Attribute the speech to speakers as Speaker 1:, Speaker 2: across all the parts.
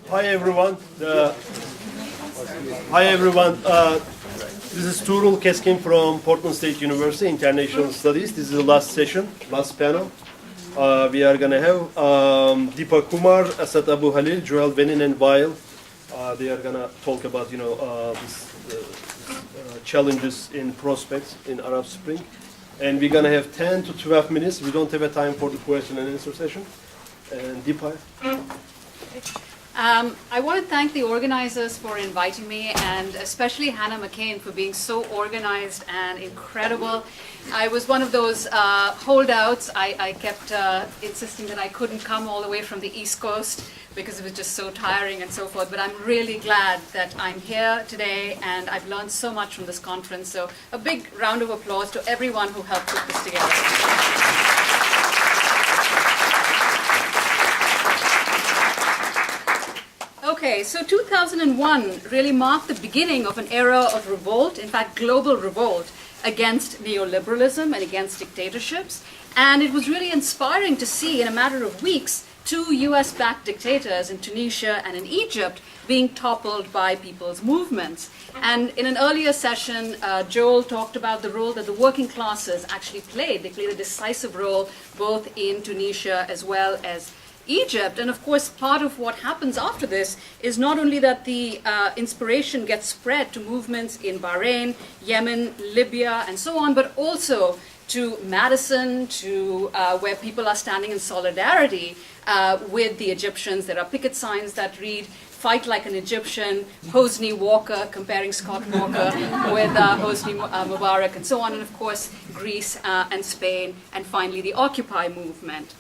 Speaker 1: Hi everyone. Hi everyone. This is Tuğrul Keskin from Portland State University, International Studies. This is the last session, last panel. We are going to have Deepa Kumar, Asad Abu Khalil, Joel Beinin, and Wael. They are going to talk about, challenges in prospects in Arab Spring. And we're going to have 10 to 12 minutes. We don't have a time for the question and answer session. And Deepa.
Speaker 2: I want to thank the organizers for inviting me, and especially Hannah McCain for being so organized and incredible. I was one of those holdouts. I kept insisting that I couldn't come all the way from the East Coast because it was just so tiring and so forth. But I'm really glad that I'm here today, and I've learned so much from this conference. So a big round of applause to everyone who helped put this together. Okay, so 2001 really marked the beginning of an era of revolt, in fact, global revolt against neoliberalism and against dictatorships. And it was really inspiring to see in a matter of weeks 2 US-backed dictators in Tunisia and in Egypt being toppled by people's movements. And in an earlier session, Joel talked about the role that the working classes actually played. They played a decisive role both in Tunisia as well as Egypt. And of course, part of what happens after this is not only that the inspiration gets spread to movements in Bahrain, Yemen, Libya, and so on, but also to Madison, to where people are standing in solidarity with the Egyptians. There are picket signs that read, "Fight like an Egyptian," Hosni Walker, comparing Scott Walker with Hosni Mubarak, and so on, and of course, Greece and Spain, and finally the Occupy movement.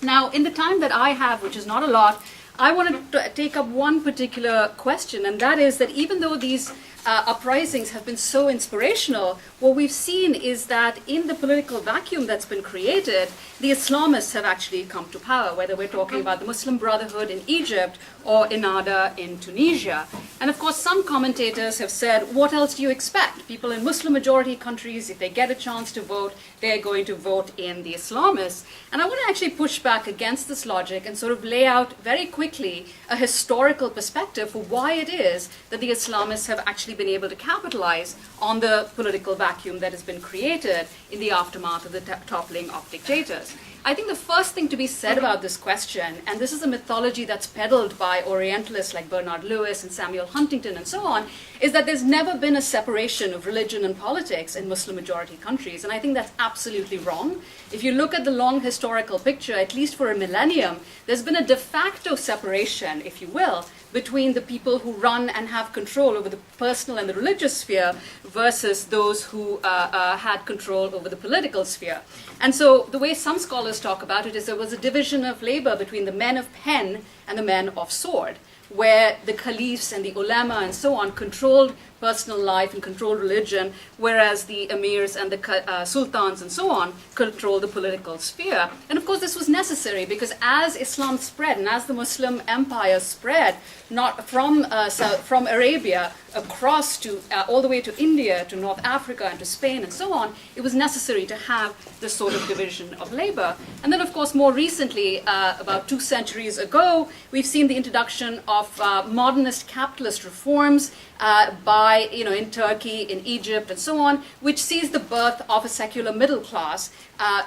Speaker 2: Now, in the time that I have, which is not a lot, I want to take up one particular question, and that is that even though these uprisings have been so inspirational, what we've seen is that in the political vacuum that's been created, the Islamists have actually come to power, whether we're talking about the Muslim Brotherhood in Egypt or Ennahda in Tunisia. And of course, some commentators have said, what else do you expect? People in Muslim-majority countries, if they get a chance to vote, they're going to vote in the Islamists. And I want to actually push back against this logic and sort of lay out very quickly a historical perspective for why it is that the Islamists have actually been able to capitalize on the political vacuum that has been created in the aftermath of the toppling of dictators. I think the first thing to be said about this question, and this is a mythology that's peddled by Orientalists like Bernard Lewis and Samuel Huntington and so on, is that there's never been a separation of religion and politics in Muslim-majority countries. And I think that's absolutely wrong. If you look at the long historical picture, at least for a millennium, there's been a de facto separation, if you will, between the people who run and have control over the personal and the religious sphere versus those who had control over the political sphere. And so the way some scholars talk about it is there was a division of labor between the men of pen and the men of sword, where the caliphs and the ulama and so on controlled personal life and controlled religion, whereas the emirs and the sultans and so on controlled the political sphere. And of course this was necessary because as Islam spread and as the Muslim empire spread, not from Arabia across to all the way to India, to North Africa and to Spain and so on, it was necessary to have this sort of division of labor. And then of course more recently, about 2 centuries ago, we've seen the introduction of modernist capitalist reforms in Turkey, in Egypt, and so on, which sees the birth of a secular middle class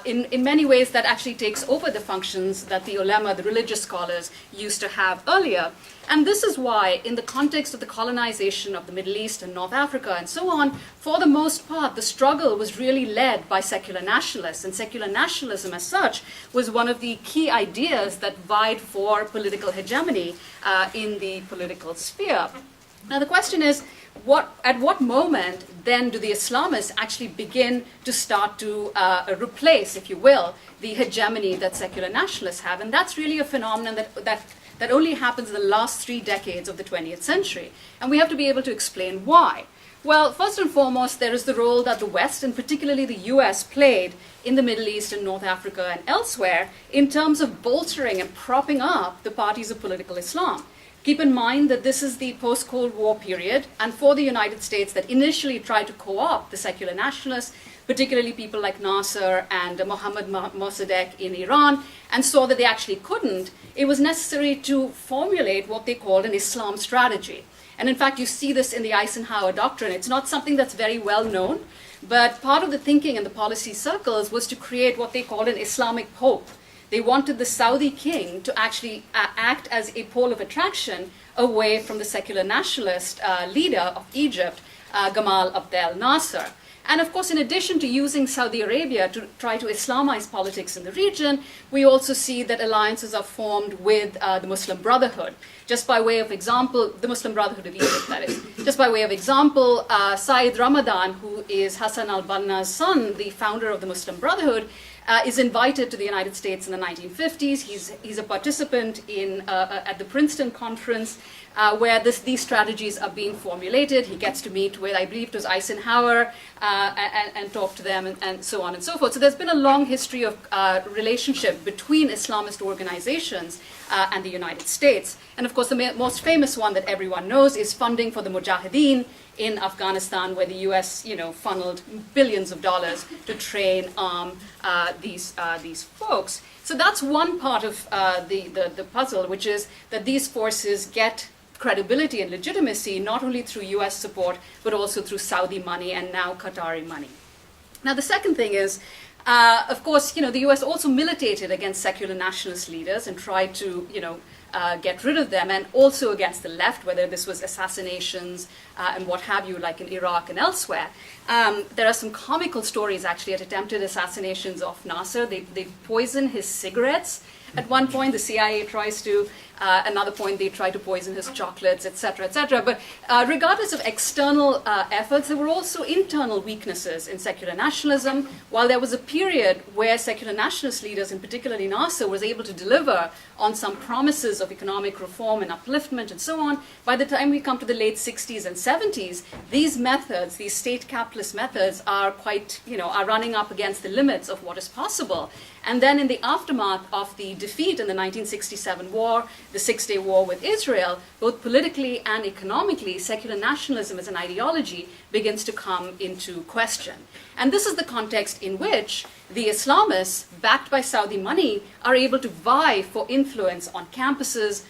Speaker 2: in many ways that actually takes over the functions that the ulama, the religious scholars, used to have earlier. And this is why, in the context of the colonization of the Middle East and North Africa and so on, for the most part, the struggle was really led by secular nationalists. And secular nationalism as such was one of the key ideas that vied for political hegemony in the political sphere. Now the question is, at what moment then do the Islamists actually begin to start to replace, if you will, the hegemony that secular nationalists have? And that's really a phenomenon that only happens in the last 3 decades of the 20th century. And we have to be able to explain why. Well, first and foremost, there is the role that the West, and particularly the US, played in the Middle East and North Africa and elsewhere in terms of bolstering and propping up the parties of political Islam. Keep in mind that this is the post-Cold War period, and for the United States that initially tried to co-opt the secular nationalists, particularly people like Nasser and Mohammad Mossadegh in Iran, and saw that they actually couldn't, it was necessary to formulate what they called an Islam strategy. And in fact, you see this in the Eisenhower Doctrine. It's not something that's very well known, but part of the thinking in the policy circles was to create what they called an Islamic pope. They wanted the Saudi king to actually act as a pole of attraction away from the secular nationalist leader of Egypt, Gamal Abdel Nasser. And of course, in addition to using Saudi Arabia to try to Islamize politics in the region, we also see that alliances are formed with the Muslim Brotherhood. Just by way of example, the Muslim Brotherhood of Egypt, that is. Just by way of example, Saeed Ramadan, who is Hassan al-Banna's son, the founder of the Muslim Brotherhood, is invited to the United States in the 1950s. He's a participant at the Princeton conference where these strategies are being formulated. He gets to meet with, I believe it was Eisenhower, and talk to them, and so on and so forth. So there's been a long history of relationship between Islamist organizations and the United States. And of course, the most famous one that everyone knows is funding for the Mujahideen in Afghanistan, where the U.S. Funneled billions of dollars to train these folks. So that's one part of the puzzle, which is that these forces get credibility and legitimacy not only through U.S. support, but also through Saudi money and now Qatari money. Now, the second thing is, of course, the U.S. also militated against secular nationalist leaders and tried to, get rid of them, and also against the left, whether this was assassinations and what have you, like in Iraq and elsewhere. There are some comical stories, actually, at attempted assassinations of Nasser. They poison his cigarettes. At one point, the CIA tries to, another point, they try to poison his chocolates, etc., etc. But regardless of external efforts, there were also internal weaknesses in secular nationalism. While there was a period where secular nationalist leaders, and particularly Nasser, was able to deliver on some promises of economic reform and upliftment and so on, by the time we come to the late 60s and 70s, these methods, these state capitalist methods, are quite, are running up against the limits of what is possible. And then in the aftermath of the defeat in the 1967 war, the Six-Day War with Israel, both politically and economically, secular nationalism as an ideology begins to come into question. And this is the context in which the Islamists, backed by Saudi money, are able to vie for influence on campuses,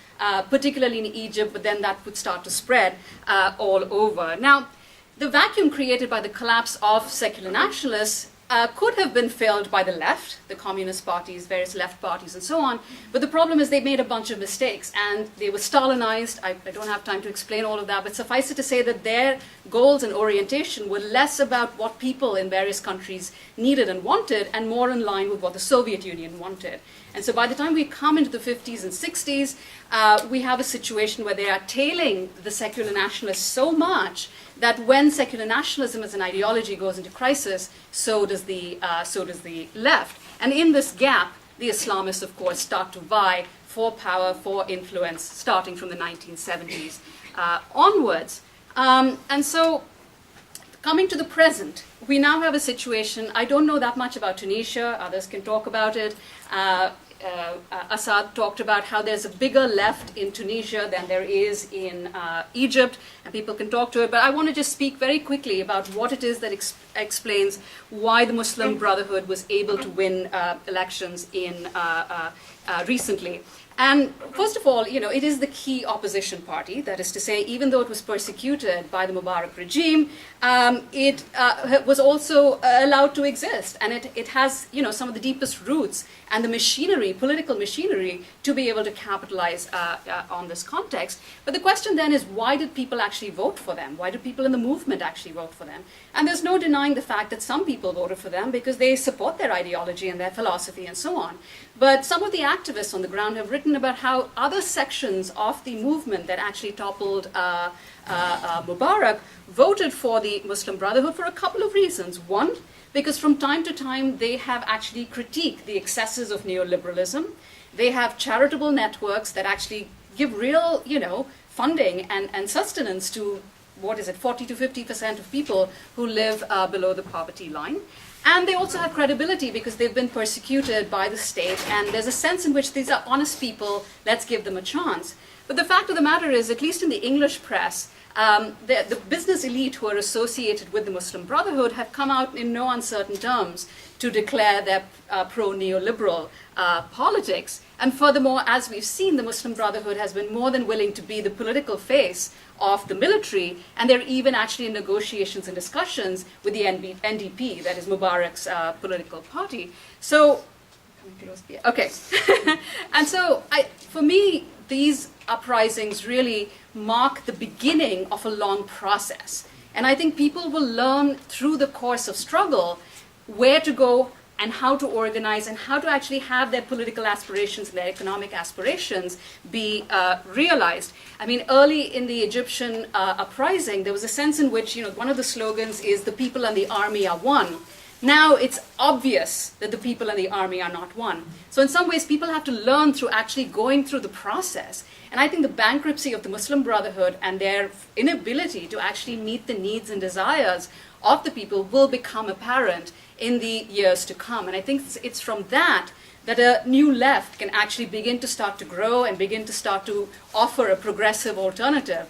Speaker 2: particularly in Egypt, but then that would start to spread all over. Now, the vacuum created by the collapse of secular nationalists could have been filled by the left, the communist parties, various left parties, and so on. But the problem is they made a bunch of mistakes, and they were Stalinized. I don't have time to explain all of that, but suffice it to say that their goals and orientation were less about what people in various countries needed and wanted, and more in line with what the Soviet Union wanted. And so by the time we come into the 50s and 60s, we have a situation where they are tailing the secular nationalists so much that when secular nationalism as an ideology goes into crisis, so does the left. And in this gap, the Islamists, of course, start to vie for power, for influence, starting from the 1970s onwards. And so, coming to the present, we now have a situation. I don't know that much about Tunisia. Others can talk about it. Assad talked about how there's a bigger left in Tunisia than there is in Egypt, and people can talk to it. But I want to just speak very quickly about what it is that explains why the Muslim Brotherhood was able to win elections in recently. And first of all, it is the key opposition party. That is to say, even though it was persecuted by the Mubarak regime, it was also allowed to exist. And it has, some of the deepest roots and the machinery, political machinery, to be able to capitalize on this context. But the question then is, why did people actually vote for them? Why did people in the movement actually vote for them? And there's no denying the fact that some people voted for them because they support their ideology and their philosophy and so on. But some of the activists on the ground have written about how other sections of the movement that actually toppled Mubarak voted for the Muslim Brotherhood for a couple of reasons. One, because from time to time they have actually critiqued the excesses of neoliberalism. They have charitable networks that actually give real, funding and sustenance to, 40 to 50% of people who live below the poverty line. And they also have credibility because they've been persecuted by the state, and there's a sense in which these are honest people, let's give them a chance. But the fact of the matter is, at least in the English press, the business elite who are associated with the Muslim Brotherhood have come out in no uncertain terms to declare their pro-neoliberal politics. And furthermore, as we've seen, the Muslim Brotherhood has been more than willing to be the political face of the military, and they're even actually in negotiations and discussions with the NDP, that is Mubarak's political party. So, okay. And so, for me, these uprisings really mark the beginning of a long process. And I think people will learn through the course of struggle where to go and how to organize and how to actually have their political aspirations and their economic aspirations be realized. I mean, early in the Egyptian uprising, there was a sense in which, one of the slogans is "the people and the army are one." Now it's obvious that the people and the army are not one. So in some ways, people have to learn through actually going through the process. And I think the bankruptcy of the Muslim Brotherhood and their inability to actually meet the needs and desires of the people will become apparent in the years to come. And I think it's from that a new left can actually begin to start to grow and begin to start to offer a progressive alternative.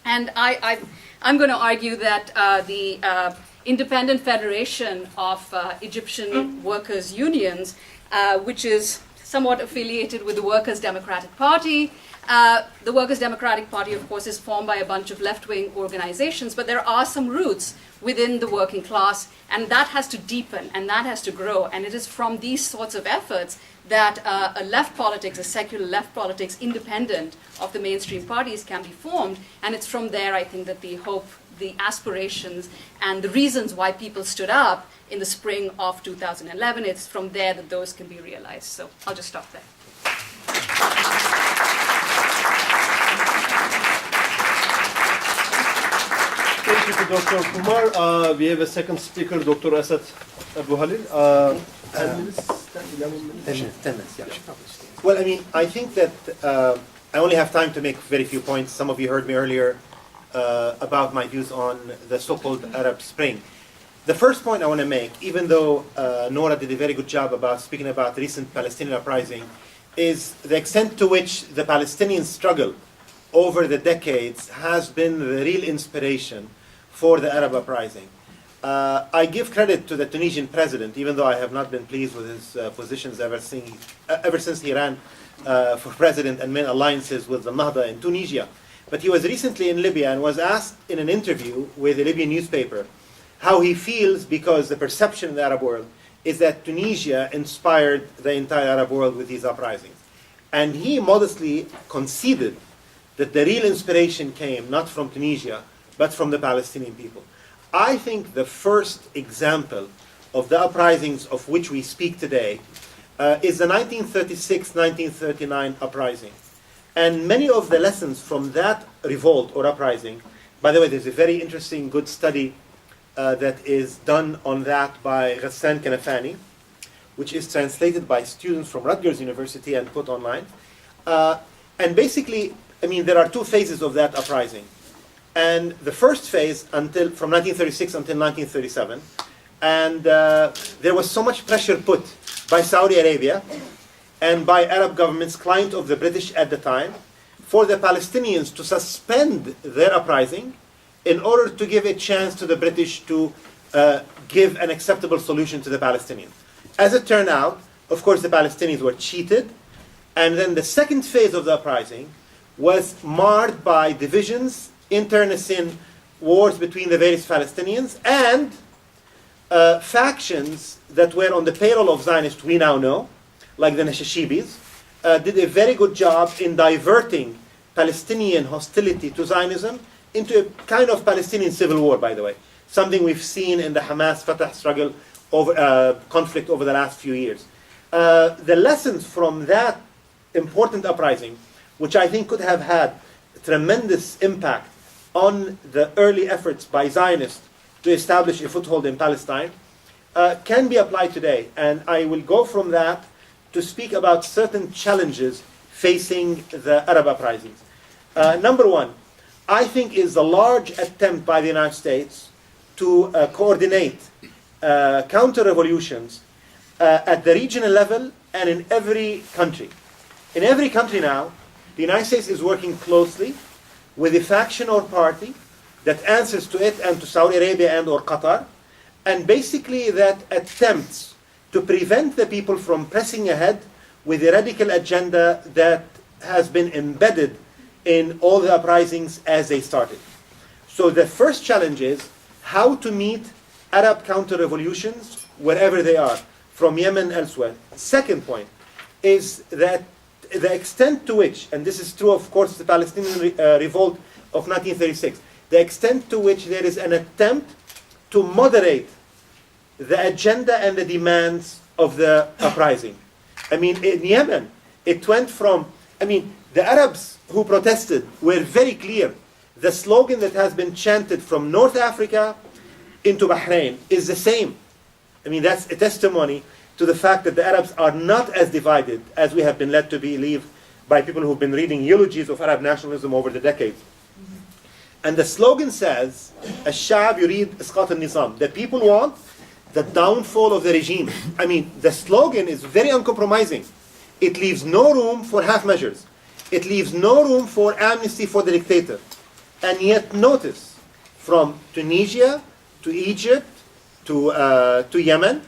Speaker 2: And I'm going to argue that the Independent Federation of Egyptian Workers' Unions, which is somewhat affiliated with the Workers' Democratic Party. The Workers' Democratic Party, of course, is formed by a bunch of left-wing organizations, but there are some roots within the working class, and that has to deepen, and that has to grow. And it is from these sorts of efforts that a left politics, a secular left politics, independent of the mainstream parties, can be formed. And it's from there, I think, that the hope, the aspirations, and the reasons why people stood up in the spring of 2011, it's from there that those can be realized. So I'll just stop there.
Speaker 1: Thank you to Dr. Kumar. We have a second speaker, Dr. Asad Abu Khalil. 10 minutes? 11 minutes?
Speaker 3: 10 minutes, yeah. Well, I mean, I think that I only have time to make very few points. Some of you heard me earlier about my views on the so-called Arab Spring. The first point I want to make, even though Nora did a very good job about speaking about the recent Palestinian uprising, is the extent to which the Palestinian struggle over the decades has been the real inspiration for the Arab uprising. I give credit to the Tunisian president, even though I have not been pleased with his positions ever since he ran for president and made alliances with the Nahda in Tunisia. But he was recently in Libya and was asked in an interview with a Libyan newspaper how he feels, because the perception in the Arab world is that Tunisia inspired the entire Arab world with these uprisings. And he modestly conceded that the real inspiration came not from Tunisia, but from the Palestinian people. I think the first example of the uprisings of which we speak today is the 1936-1939 uprising. And many of the lessons from that revolt or uprising, by the way, there's a very interesting, good study that is done on that by Ghassan Kanafani, which is translated by students from Rutgers University and put online. And basically, I mean, there are two phases of that uprising. And the first phase, from 1936 until 1937, and there was so much pressure put by Saudi Arabia and by Arab governments, client of the British at the time, for the Palestinians to suspend their uprising in order to give a chance to the British to give an acceptable solution to the Palestinians. As it turned out, of course, the Palestinians were cheated, and then the second phase of the uprising was marred by divisions, internecine wars between the various Palestinians, and factions that were on the payroll of Zionists, we now know, like the Nashashibis, did a very good job in diverting Palestinian hostility to Zionism into a kind of Palestinian civil war, by the way. Something we've seen in the Hamas-Fatah struggle, conflict over the last few years. The lessons from that important uprising, which I think could have had tremendous impact on the early efforts by Zionists to establish a foothold in Palestine, can be applied today. And I will go from that to speak about certain challenges facing the Arab uprisings. Number one, I think, is the large attempt by the United States to coordinate counter-revolutions at the regional level and in every country. In every country now, the United States is working closely with a faction or party that answers to it and to Saudi Arabia and or Qatar, and basically that attempts to prevent the people from pressing ahead with a radical agenda that has been embedded in all the uprisings as they started. So the first challenge is how to meet Arab counter-revolutions wherever they are, from Yemen elsewhere. Second point is that the extent to which, and this is true of course the Palestinian revolt of 1936, the extent to which there is an attempt to moderate the agenda and the demands of the uprising. I mean, in Yemen, it went from, the Arabs who protested were very clear. The slogan that has been chanted from North Africa into Bahrain is the same. That's a testimony to the fact that the Arabs are not as divided as we have been led to believe by people who've been reading eulogies of Arab nationalism over the decades. And the slogan says, "Al-Sha'ab yurid isqat al-nizam." The people want the downfall of the regime. The slogan is very uncompromising. It leaves no room for half measures. It leaves no room for amnesty for the dictator. And yet notice, from Tunisia to Egypt to Yemen,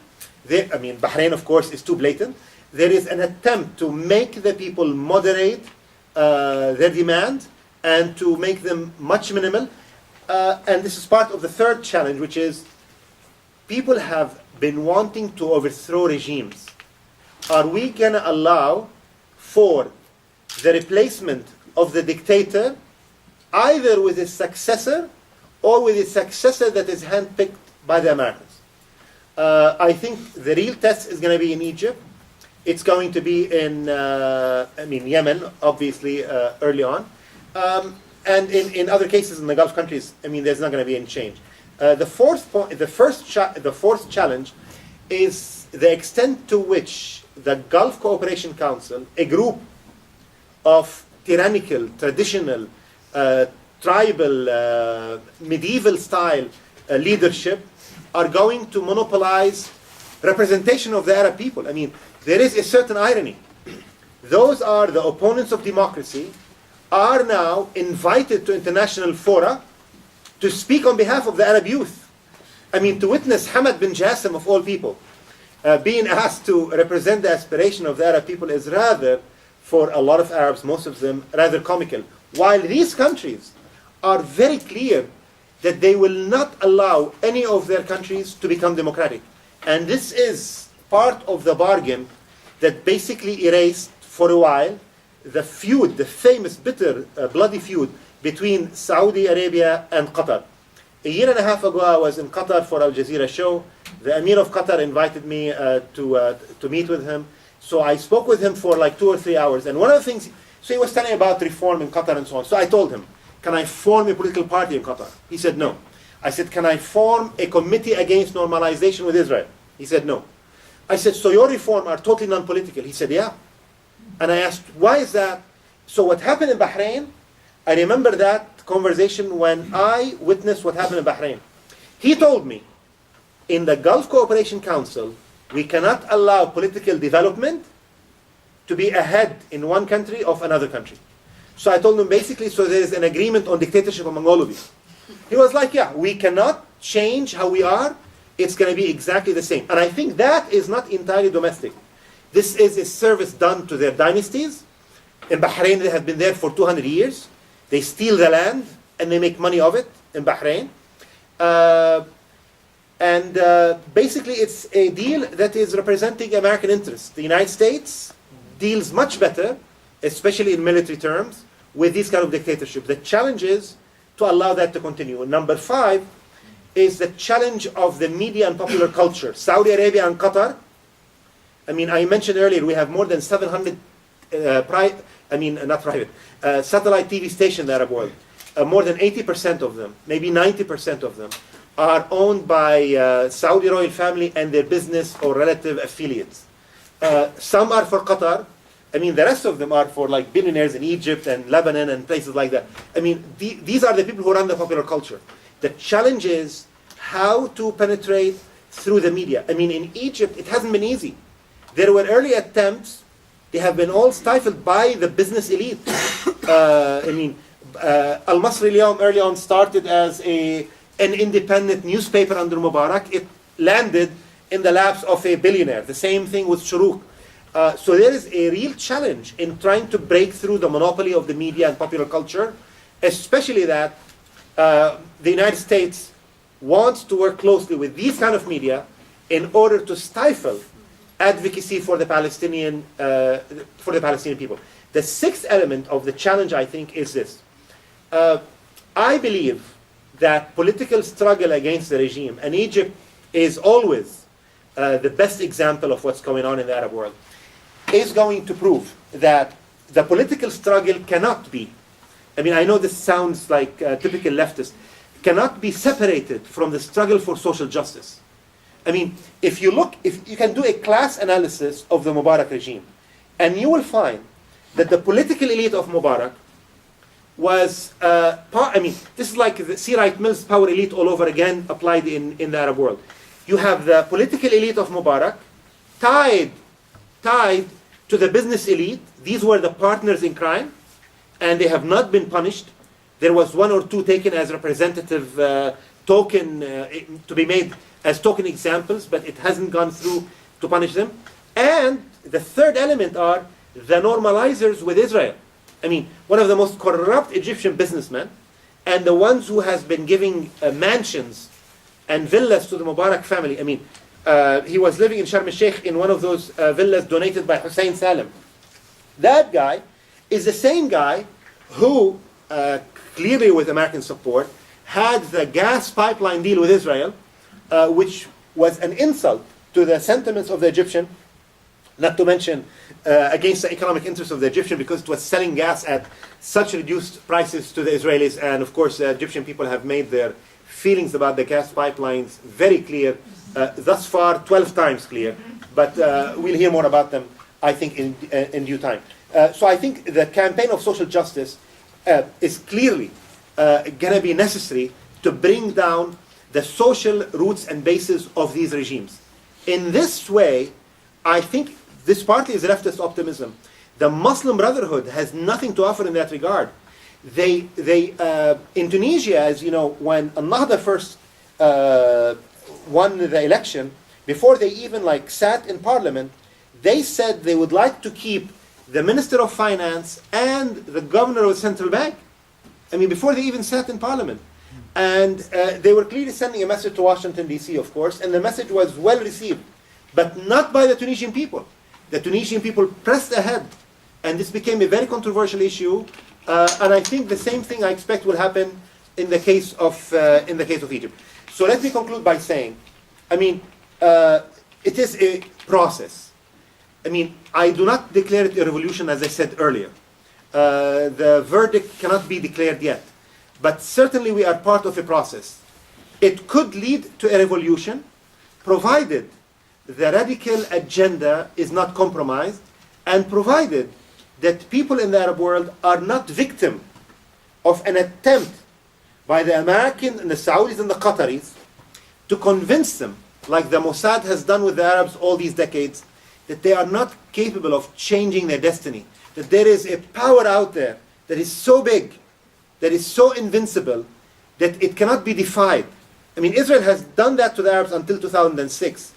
Speaker 3: Bahrain of course is too blatant, there is an attempt to make the people moderate their demand and to make them much minimal. And this is part of the third challenge, which is people have been wanting to overthrow regimes. Are we going to allow for the replacement of the dictator either with his successor or with a successor that is handpicked by the Americans? I think the real test is going to be in Egypt. It's going to be in Yemen, obviously, early on. And in other cases in the Gulf countries, there's not going to be any change. The fourth challenge is the extent to which the Gulf Cooperation Council, a group of tyrannical, traditional, tribal, medieval-style leadership, are going to monopolize representation of the Arab people. There is a certain irony. Those are the opponents of democracy, are now invited to international fora to speak on behalf of the Arab youth. To witness Hamad bin Jassim, of all people, being asked to represent the aspiration of the Arab people is rather, for a lot of Arabs, most of them, rather comical. While these countries are very clear that they will not allow any of their countries to become democratic. And this is part of the bargain that basically erased, for a while, the feud, the famous, bitter, bloody feud between Saudi Arabia and Qatar. A year and a half ago, I was in Qatar for Al Jazeera show. The Emir of Qatar invited me to meet with him. So I spoke with him for like 2 or 3 hours. And one of the things, so he was telling about reform in Qatar and so on. So I told him, can I form a political party in Qatar? He said no. I said, can I form a committee against normalization with Israel? He said no. I said, so your reform are totally non-political? He said, yeah. And I asked, why is that? So what happened in Bahrain, I remember that conversation when I witnessed what happened in Bahrain. He told me, in the Gulf Cooperation Council, we cannot allow political development to be ahead in one country of another country. So I told him basically, so there is an agreement on dictatorship among all of you. He was like, yeah, we cannot change how we are. It's going to be exactly the same. And I think that is not entirely domestic. This is a service done to their dynasties. In Bahrain, they have been there for 200 years. They steal the land and they make money of it in Bahrain. Basically, it's a deal that is representing American interests. The United States deals much better, especially in military terms, with these kind of dictatorship. The challenge is to allow that to continue. And number 5 is the challenge of the media and popular culture. Saudi Arabia and Qatar. I mentioned earlier, we have more than 700 satellite TV stations in the Arab world. More than 80% of them, maybe 90% of them, are owned by Saudi royal family and their business or relative affiliates. Some are for Qatar. The rest of them are for like billionaires in Egypt and Lebanon and places like that. These are the people who run the popular culture. The challenge is how to penetrate through the media. In Egypt, it hasn't been easy. There were early attempts. They have been all stifled by the business elite. Al-Masri al-Yawm early on started as an independent newspaper under Mubarak. It landed in the laps of a billionaire. The same thing with Shuruk. So there is a real challenge in trying to break through the monopoly of the media and popular culture, especially that the United States wants to work closely with these kind of media in order to stifle advocacy for the Palestinian people. The sixth element of the challenge, I think, is this. I believe that political struggle against the regime, and Egypt is always the best example of what's going on in the Arab world, is going to prove that the political struggle cannot be, I mean, I know this sounds like typical leftist, cannot be separated from the struggle for social justice. I mean, if you can do a class analysis of the Mubarak regime, and you will find that the political elite of Mubarak was, this is like the C. Wright Mills power elite all over again applied in the Arab world. You have the political elite of Mubarak tied to the business elite. These were the partners in crime, and they have not been punished. There was one or two taken as representative token to be made as token examples, but it hasn't gone through to punish them. And the third element are the normalizers with Israel. I mean, one of the most corrupt Egyptian businessmen, and the ones who has been giving mansions and villas to the Mubarak family. I mean, he was living in Sharm el-Sheikh in one of those villas donated by Hussein Salem. That guy is the same guy who, clearly with American support, had the gas pipeline deal with Israel, which was an insult to the sentiments of the Egyptian, not to mention against the economic interests of the Egyptian, because it was selling gas at such reduced prices to the Israelis. And of course, the Egyptian people have made their feelings about the gas pipelines very clear, thus far 12 times clear, but we'll hear more about them, I think, in due time. So I think the campaign of social justice is clearly going to be necessary to bring down the social roots and bases of these regimes. In this way, I think this partly is leftist optimism. The Muslim Brotherhood has nothing to offer in that regard. In Tunisia, as you know, when Ennahda first won the election, before they even sat in parliament, they said they would like to keep the Minister of Finance and the Governor of the Central Bank. I mean, before they even sat in parliament. And they were clearly sending a message to Washington, D.C., of course, and the message was well received, but not by the Tunisian people. The Tunisian people pressed ahead, and this became a very controversial issue. And I think the same thing I expect will happen in the case of Egypt. So let me conclude by saying, I mean, it is a process. I mean, I do not declare it a revolution, as I said earlier. The verdict cannot be declared yet, but certainly we are part of a process. It could lead to a revolution, provided the radical agenda is not compromised, and provided that people in the Arab world are not victim of an attempt by the Americans and the Saudis and the Qataris to convince them, like the Mossad has done with the Arabs all these decades, that they are not capable of changing their destiny, that there is a power out there that is so big, that is so invincible, that it cannot be defied. I mean, Israel has done that to the Arabs until 2006.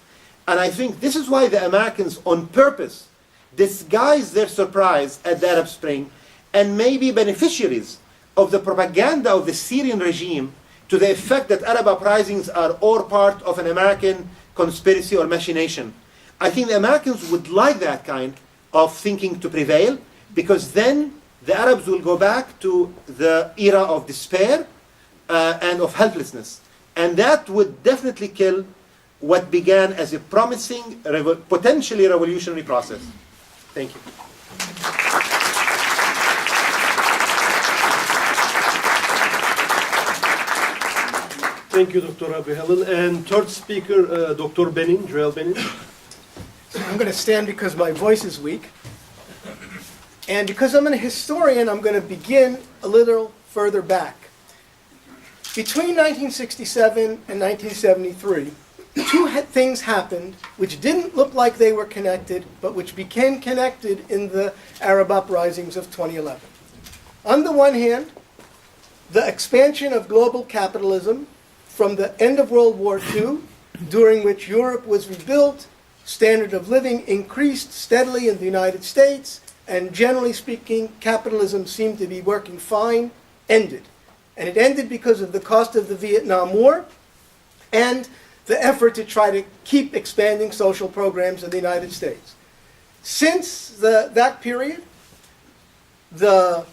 Speaker 3: And I think this is why the Americans, on purpose, disguise their surprise at the Arab Spring and may be beneficiaries of the propaganda of the Syrian regime to the effect that Arab uprisings are all part of an American conspiracy or machination. I think the Americans would like that kind of thinking to prevail, because then the Arabs will go back to the era of despair and of helplessness. And that would definitely kill what began as a promising, potentially revolutionary process. Thank you.
Speaker 1: Thank you, Dr. Abu Khalil. And third speaker, Dr. Beinin, Joel Beinin.
Speaker 4: I'm going to stand because my voice is weak. And because I'm a historian, I'm going to begin a little further back. Between 1967 and 1973, two things happened which didn't look like they were connected, but which became connected in the Arab uprisings of 2011. On the one hand, the expansion of global capitalism from the end of World War II, during which Europe was rebuilt, standard of living increased steadily in the United States, and generally speaking, capitalism seemed to be working fine, ended. And it ended because of the cost of the Vietnam War and the effort to try to keep expanding social programs in the United States. Since that period, the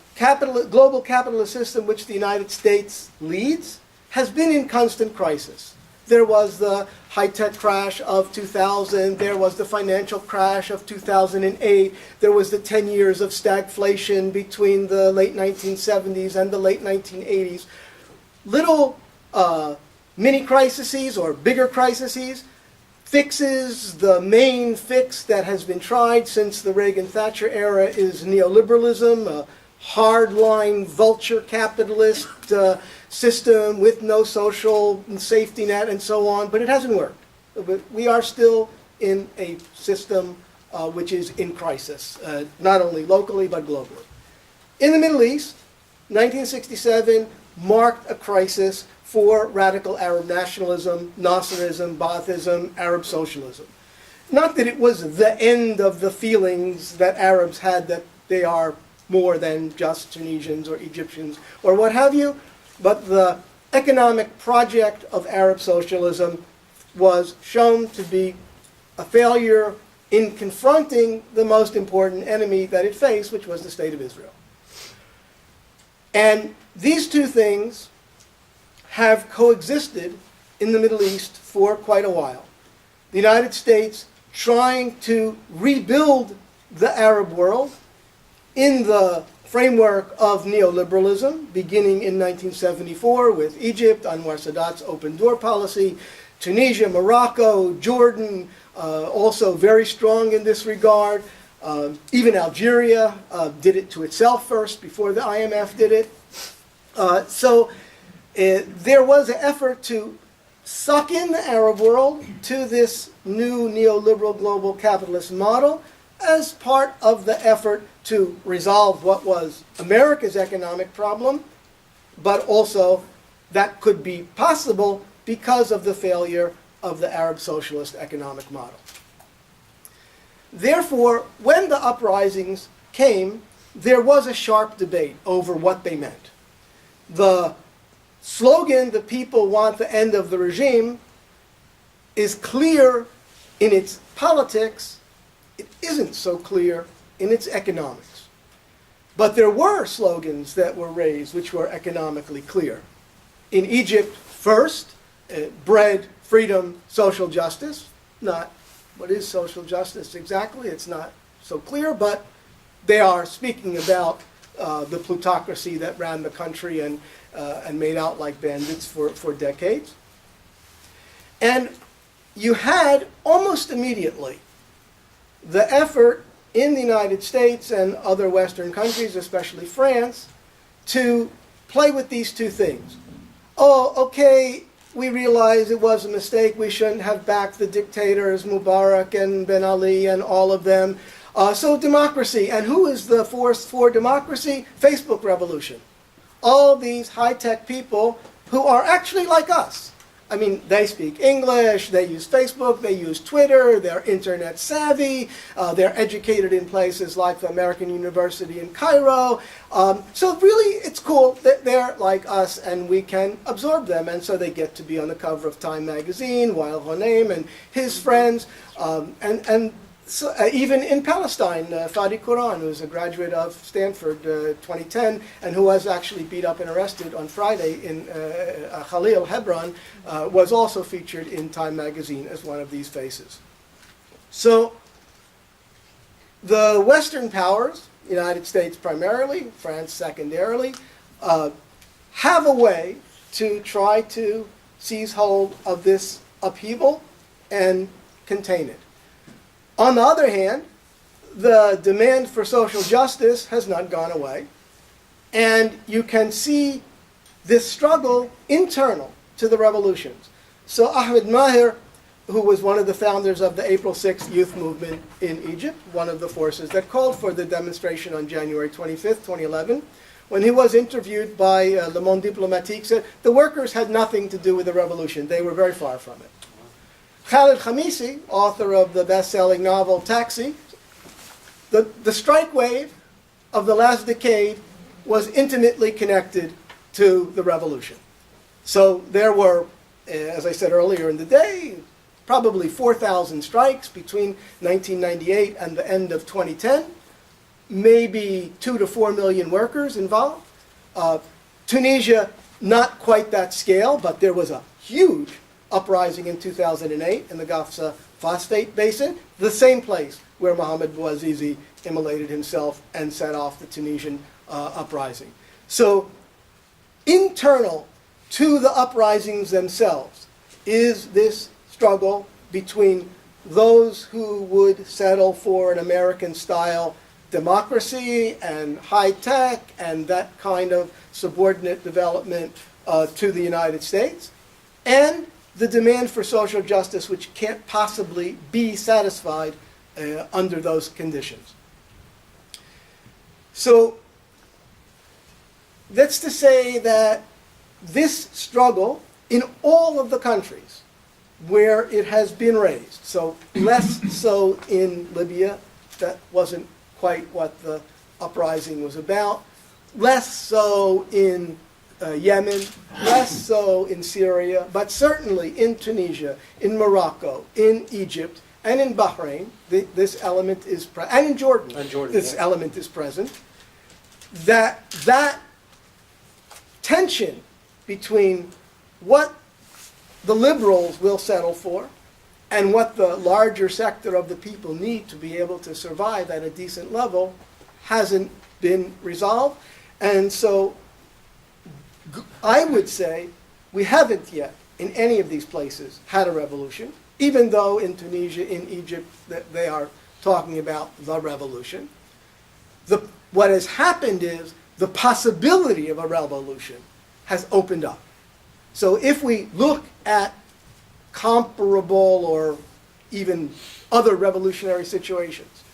Speaker 4: global capitalist system which the United States leads has been in constant crisis. There was the high-tech crash of 2000, there was the financial crash of 2008, there was the 10 years of stagflation between the late 1970s and the late 1980s. Little mini crises or bigger crises. Fixes, the main fix that has been tried since the Reagan-Thatcher era is neoliberalism, a hardline vulture capitalist system with no social safety net and so on, but it hasn't worked. But we are still in a system which is in crisis, not only locally but globally. In the Middle East, 1967 marked a crisis for radical Arab nationalism, Nasserism, Baathism, Arab socialism. Not that it was the end of the feelings that Arabs had that they are more than just Tunisians or Egyptians or what have you, but the economic project of Arab socialism was shown to be a failure in confronting the most important enemy that it faced, which was the State of Israel. And these two things have coexisted in the Middle East for quite a while. The United States trying to rebuild the Arab world in the framework of neoliberalism, beginning in 1974 with Egypt, Anwar Sadat's open door policy, Tunisia, Morocco, Jordan, also very strong in this regard. Even Algeria did it to itself first before the IMF did it. There was an effort to suck in the Arab world to this new neoliberal global capitalist model as part of the effort to resolve what was America's economic problem, but also that could be possible because of the failure of the Arab socialist economic model. Therefore, when the uprisings came, there was a sharp debate over what they meant. The slogan, "The people want the end of the regime," is clear in its politics. It isn't so clear in its economics. But there were slogans that were raised which were economically clear. In Egypt, first, bread, freedom, social justice. Not what is social justice exactly, it's not so clear, but they are speaking about the plutocracy that ran the country and made out like bandits for decades. And you had almost immediately the effort in the United States and other Western countries, especially France, to play with these two things. Oh, okay, we realize it was a mistake. We shouldn't have backed the dictators, Mubarak and Ben Ali and all of them. So democracy. And who is the force for democracy? Facebook revolution. All these high-tech people who are actually like us. I mean, they speak English, they use Facebook, they use Twitter, they're internet savvy, they're educated in places like the American University in Cairo. So really, it's cool that they're like us and we can absorb them. And so they get to be on the cover of Time magazine, Wael and his friends, so, even in Palestine, Fadi Quran, who's a graduate of Stanford 2010, and who was actually beat up and arrested on Friday in Khalil, Hebron, was also featured in Time magazine as one of these faces. So the Western powers, United States primarily, France secondarily, have a way to try to seize hold of this upheaval and contain it. On the other hand, the demand for social justice has not gone away. And you can see this struggle internal to the revolutions. So Ahmed Maher, who was one of the founders of the April 6th youth movement in Egypt, one of the forces that called for the demonstration on January 25th, 2011, when he was interviewed by Le Monde Diplomatique, said the workers had nothing to do with the revolution. They were very far from it. Khalil Khamisi, author of the best-selling novel Taxi, the strike wave of the last decade was intimately connected to the revolution. So there were, as I said earlier in the day, probably 4,000 strikes between 1998 and the end of 2010, maybe 2 to 4 million workers involved. Tunisia, not quite that scale, but there was a huge uprising in 2008 in the Gafsa phosphate basin, the same place where Mohamed Bouazizi immolated himself and set off the Tunisian uprising. So internal to the uprisings themselves is this struggle between those who would settle for an American-style democracy and high tech and that kind of subordinate development to the United States, and the demand for social justice, which can't possibly be satisfied under those conditions. So that's to say that this struggle in all of the countries where it has been raised, so less so in Libya, that wasn't quite what the uprising was about, less so in Yemen, less so in Syria, but certainly in Tunisia, in Morocco, in Egypt, and in Bahrain, this element is present, and in Jordan, this element is present, that tension between what the liberals will settle for and what the larger sector of the people need to be able to survive at a decent level hasn't been resolved. And so I would say we haven't yet, in any of these places, had a revolution, even though in Tunisia, in Egypt, they are talking about the revolution. What has happened is the possibility of a revolution has opened up. So if we look at comparable or even other revolutionary situations,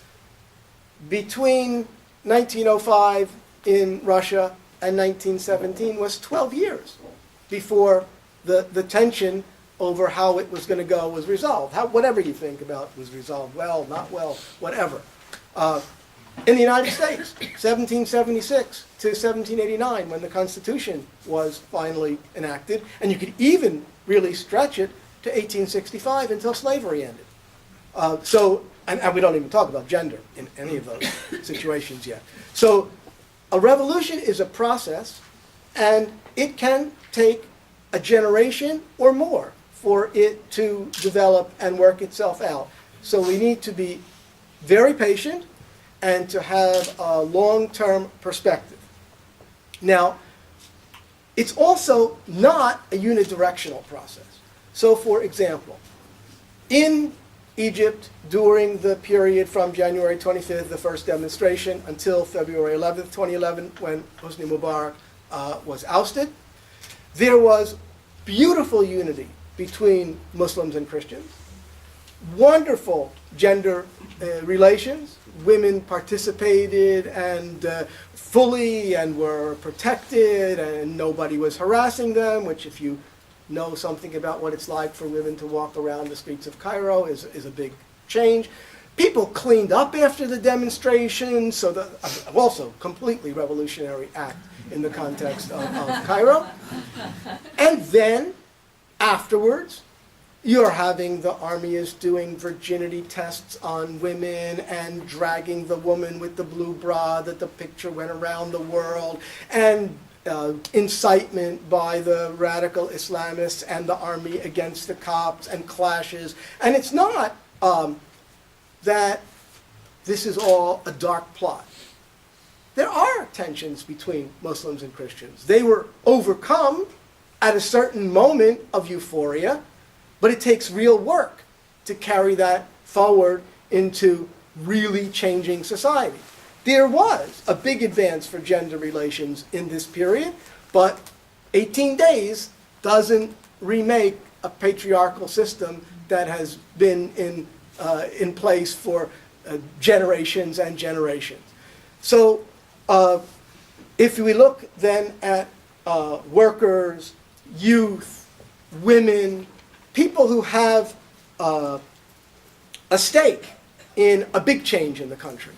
Speaker 4: between 1905 in Russia and 1917 was 12 years before the tension over how it was going to go was resolved. Whatever you think about was resolved well, not well, whatever. In the United States, 1776 to 1789, when the Constitution was finally enacted, and you could even really stretch it to 1865 until slavery ended. And we don't even talk about gender in any of those situations yet. So a revolution is a process, and it can take a generation or more for it to develop and work itself out. So we need to be very patient and to have a long-term perspective. Now, it's also not a unidirectional process. So, for example, in Egypt, during the period from January 25th, the first demonstration, until February 11th, 2011, when Hosni Mubarak was ousted, there was beautiful unity between Muslims and Christians, wonderful gender relations. Women participated and fully and were protected, and nobody was harassing them, which, if you know something about what it's like for women to walk around the streets of Cairo, is a big change. People cleaned up after the demonstration, so also completely revolutionary act in the context of Cairo. And then, afterwards, you're having the army is doing virginity tests on women and dragging the woman with the blue bra that the picture went around the world, and incitement by the radical Islamists and the army against the Copts, and clashes. And it's not that this is all a dark plot. There are tensions between Muslims and Christians. They were overcome at a certain moment of euphoria, but it takes real work to carry that forward into really changing society. There was a big advance for gender relations in this period, but 18 days doesn't remake a patriarchal system that has been in place for generations and generations. So If we look then at workers, youth, women, people who have a stake in a big change in the country,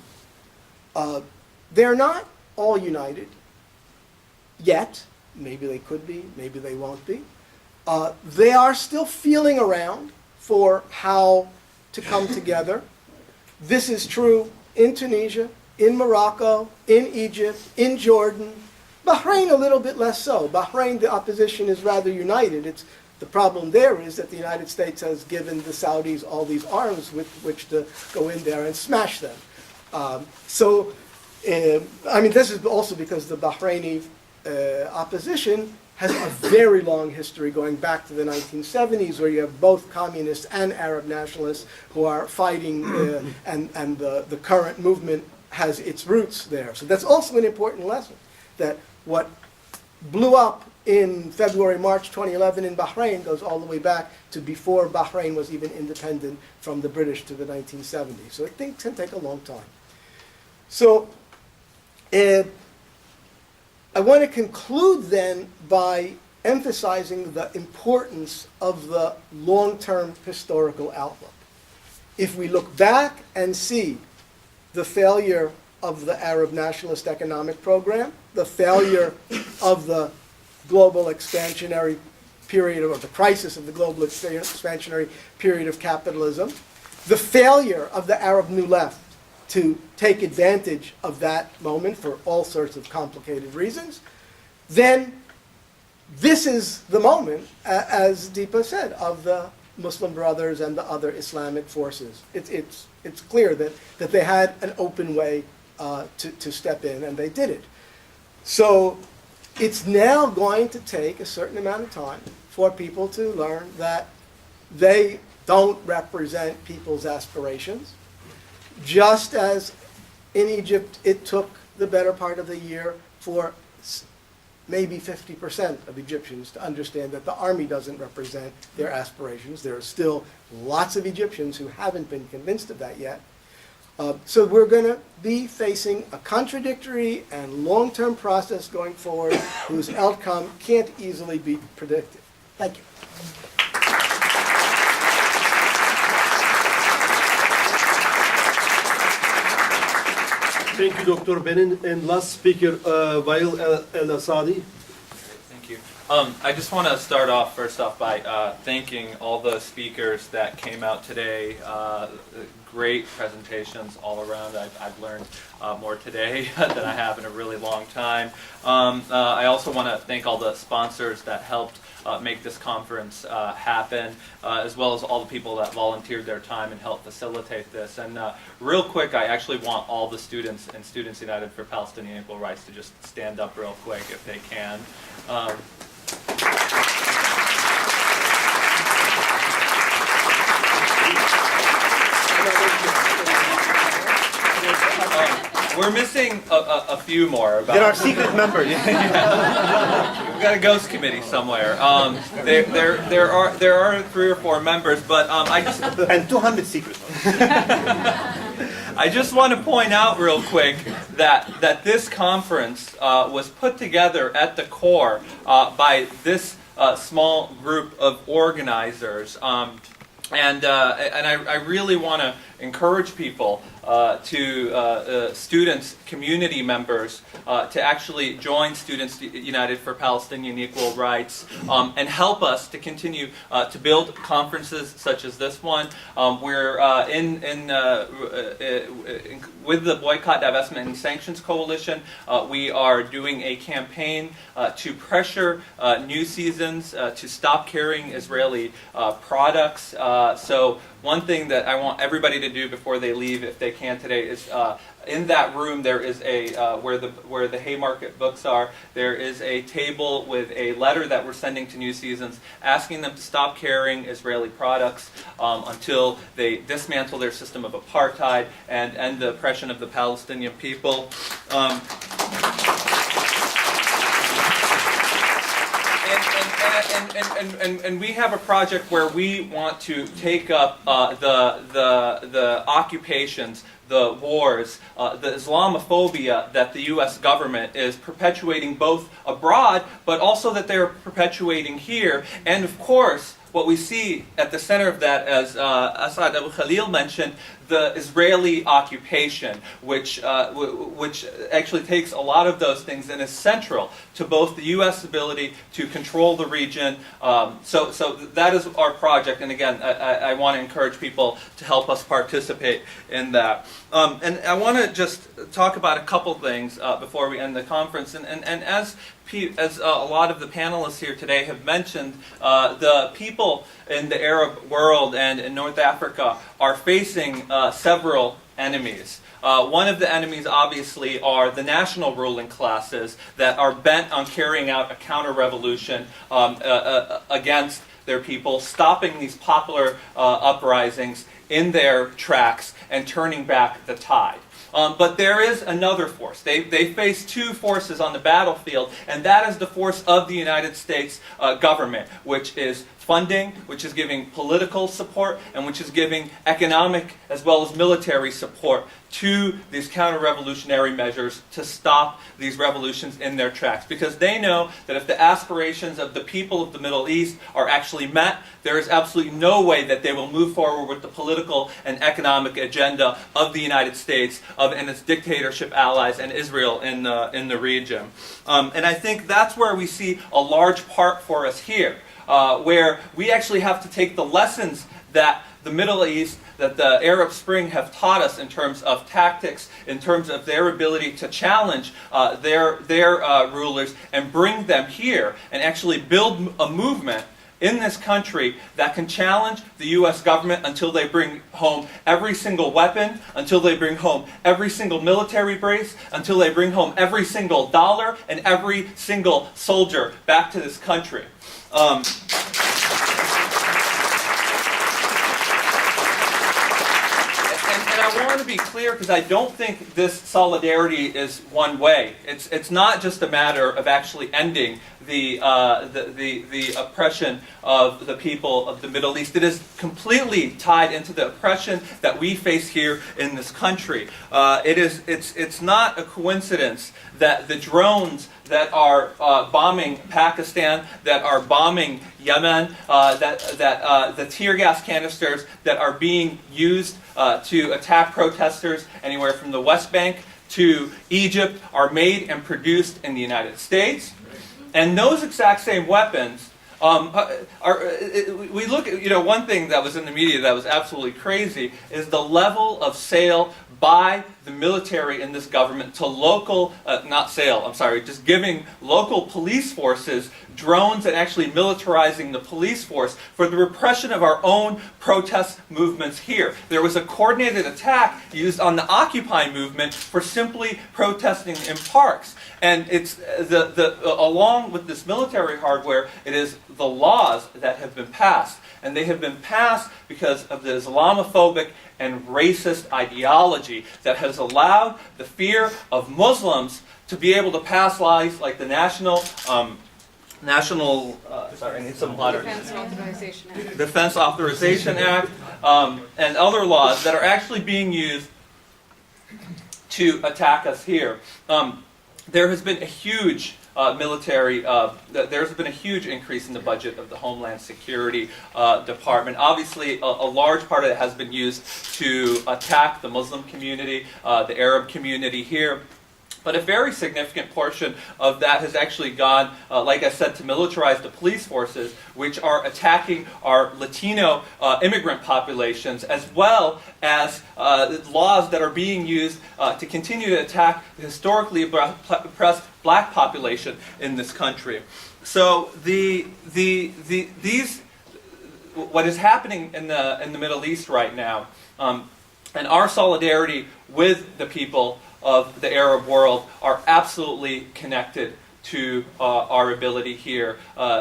Speaker 4: they're not all united yet. Maybe they could be, maybe they won't be. They are still feeling around for how to come together. This is true in Tunisia, in Morocco, in Egypt, in Jordan. Bahrain a little bit less so. Bahrain, the opposition is rather united. The problem there is that the United States has given the Saudis all these arms with which to go in there and smash them. This is also because the Bahraini opposition has a very long history going back to the 1970s, where you have both communists and Arab nationalists who are fighting, and the current movement has its roots there. So that's also an important lesson, that what blew up in February, March 2011 in Bahrain goes all the way back to before Bahrain was even independent from the British, to the 1970s. So it can take a long time. So I want to conclude then by emphasizing the importance of the long-term historical outlook. If we look back and see the failure of the Arab nationalist economic program, the failure of the global expansionary period, or the crisis of the global expansionary period of capitalism, the failure of the Arab New Left to take advantage of that moment for all sorts of complicated reasons, then this is the moment, as Deepa said, of the Muslim Brothers and the other Islamic forces. It's clear that they had an open way to step in, and they did it. So it's now going to take a certain amount of time for people to learn that they don't represent people's aspirations. Just as in Egypt, it took the better part of the year for maybe 50% of Egyptians to understand that the army doesn't represent their aspirations. There are still lots of Egyptians who haven't been convinced of that yet. So we're going to be facing a contradictory and long-term process going forward whose outcome can't easily be predicted. Thank you.
Speaker 1: Thank you, Dr. Beinin. And last speaker, Wael Elasady.
Speaker 5: Thank you. I just want to start off first off by thanking all the speakers that came out today. Great presentations all around. I've learned more today than I have in a really long time. I also want to thank all the sponsors that helped make this conference happen, as well as all the people that volunteered their time and helped facilitate this. And real quick, I actually want all the students and Students United for Palestinian Equal Rights to just stand up real quick if they can. We're missing a few more.
Speaker 3: There are secret members.
Speaker 5: We've got a ghost committee somewhere. There are 3 or 4 members, but I just
Speaker 3: and 200 secret ones.
Speaker 5: I just want to point out real quick that this conference was put together at the core by this small group of organizers. And I really want to encourage people, students, community members, to actually join Students United for Palestinian Equal Rights and help us to continue to build conferences such as this one. We're with the Boycott, Divestment, and Sanctions Coalition. We are doing a campaign to pressure New Seasons to stop carrying Israeli products. So one thing that I want everybody to do before they leave, if they can today, is in that room there is a where the Haymarket books are. There is a table with a letter that we're sending to New Seasons, asking them to stop carrying Israeli products until they dismantle their system of apartheid and end the oppression of the Palestinian people. And we have a project where we want to take up the occupations the wars, the Islamophobia that the U.S. government is perpetuating both abroad, but also that they're perpetuating here. And of course, what we see at the center of that, as Asad Abu Khalil mentioned, the Israeli occupation, which actually takes a lot of those things and is central to both the U.S. ability to control the region. So that is our project, and again, I want to encourage people to help us participate in that. And I want to just talk about a couple things before we end the conference. And as a lot of the panelists here today have mentioned, the people in the Arab world and in North Africa are facing several enemies. One of the enemies, obviously, are the national ruling classes that are bent on carrying out a counter-revolution against their people, stopping these popular uprisings in their tracks and turning back the tide. But there is another force. They face two forces on the battlefield, and that is the force of the United States government, which is funding, which is giving political support, and which is giving economic as well as military support to these counter-revolutionary measures to stop these revolutions in their tracks. Because they know that if the aspirations of the people of the Middle East are actually met, there is absolutely no way that they will move forward with the political and economic agenda of the United States and its dictatorship allies and Israel in the region. And I think that's where we see a large part for us here, where we actually have to take the lessons that the Middle East, that the Arab Spring have taught us in terms of tactics, in terms of their ability to challenge their rulers and bring them here and actually build a movement in this country that can challenge the U.S. government until they bring home every single weapon, until they bring home every single military base, until they bring home every single dollar and every single soldier back to this country. And I want to be clear, because I don't think this solidarity is one way. It's not just a matter of actually ending the oppression of the people of the Middle East. It is completely tied into the oppression that we face here in this country. It's not a coincidence that the drones that are bombing Pakistan, that are bombing Yemen, the tear gas canisters that are being used to attack protesters anywhere from the West Bank to Egypt are made and produced in the United States. And those exact same weapons we look at, one thing that was in the media that was absolutely crazy is the level of sale by the military in this government to local, just giving local police forces drones and actually militarizing the police force for the repression of our own protest movements here. There was a coordinated attack used on the Occupy movement for simply protesting in parks. And it's along with this military hardware, it is the laws that have been passed. And they have been passed because of the Islamophobic and racist ideology that has allowed the fear of Muslims to be able to pass laws like the Defense Authorization Act, and other laws that are actually being used to attack us here. There has been a huge there's been a huge increase in the budget of the Homeland Security Department. Obviously, a large part of it has been used to attack the Muslim community, the Arab community here. But a very significant portion of that has actually gone, like I said, to militarize the police forces, which are attacking our Latino immigrant populations, as well as laws that are being used to continue to attack the historically oppressed black population in this country. So what is happening in the Middle East right now, and our solidarity with the people of the Arab world are absolutely connected to our ability here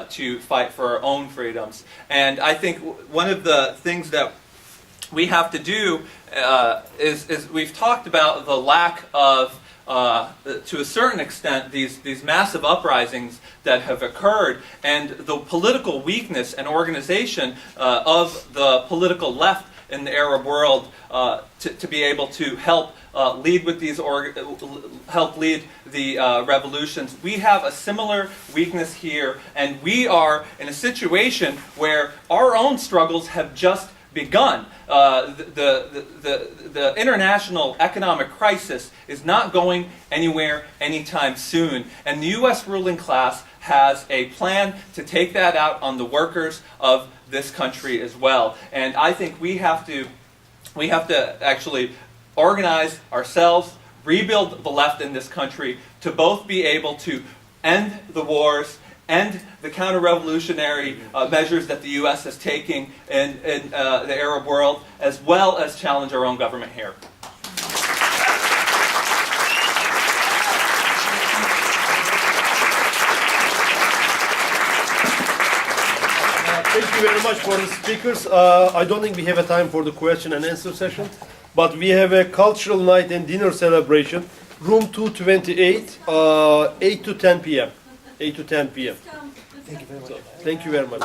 Speaker 5: to fight for our own freedoms. And I think one of the things that we have to do is we've talked about the lack of, to a certain extent, these massive uprisings that have occurred, and the political weakness and organization of the political left in the Arab world to be able to help lead with these help lead the revolutions. We have a similar weakness here, and we are in a situation where our own struggles have just begun. The international economic crisis is not going anywhere anytime soon, and the U.S. ruling class has a plan to take that out on the workers of this country as well. And I think we have to actually organize ourselves, rebuild the left in this country to both be able to end the wars, end the counter-revolutionary measures that the U.S. is taking in the Arab world, as well as challenge our own government here.
Speaker 1: Thank you very much for the speakers. I don't think we have a time for the question and answer session, but we have a cultural night and dinner celebration, room 228, 8 to 10 p.m. 8 to 10 p.m. Thank you very much. Thank you very much.